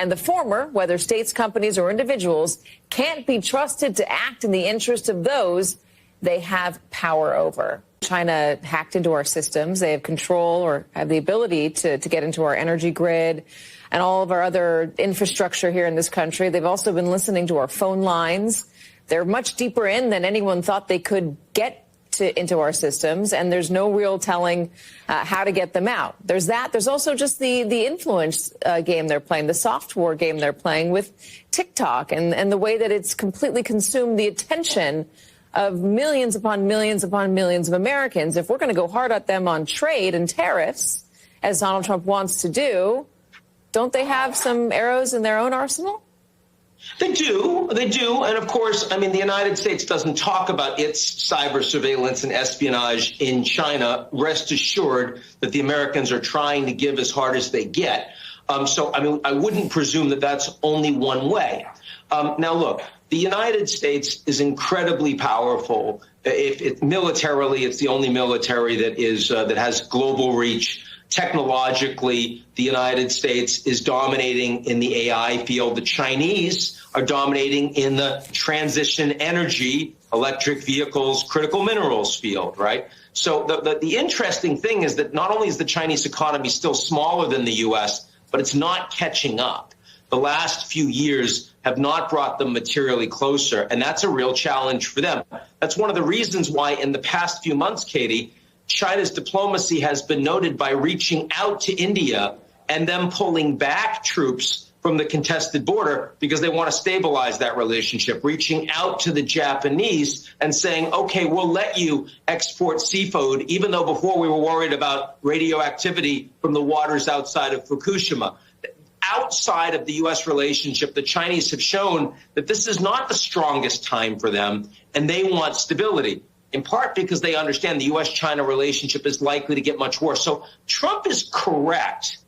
And the former, whether states, companies, or individuals, can't be trusted to act in the interest of those they have power over. China hacked into our systems. They have control or have the ability to get into our energy grid and all of our other infrastructure here in this country. They've also been listening to our phone lines. They're much deeper in than anyone thought they could get into our systems, and there's no real telling how to get them out. There's that. There's also just the influence game they're playing, the soft war game they're playing with TikTok and the way that it's completely consumed the attention of millions upon millions upon millions of Americans. If we're going to go hard at them on trade and tariffs, as Donald Trump wants to do, don't they have some arrows in their own arsenal? They do. And of course, I mean, the United States doesn't talk about its cyber surveillance and espionage in China. Rest assured that the Americans are trying to give as hard as they get. So, I mean, I wouldn't presume that that's only one way. Now, look, the United States is incredibly powerful. Militarily, it's the only military that has global reach. Technologically, the United States is dominating in the AI field. The Chinese are dominating in the transition energy, electric vehicles, critical minerals field, right? So the interesting thing is that not only is the Chinese economy still smaller than the U.S., but it's not catching up. The last few years have not brought them materially closer, and that's a real challenge for them. That's one of the reasons why in the past few months, Katie, China's diplomacy has been noted by reaching out to India and them pulling back troops from the contested border because they want to stabilize that relationship, reaching out to the Japanese and saying, OK, we'll let you export seafood, even though before we were worried about radioactivity from the waters outside of Fukushima. Outside of the U.S. relationship, the Chinese have shown that this is not the strongest time for them, and they want stability, in part because they understand the U.S.-China relationship is likely to get much worse. So Trump is correct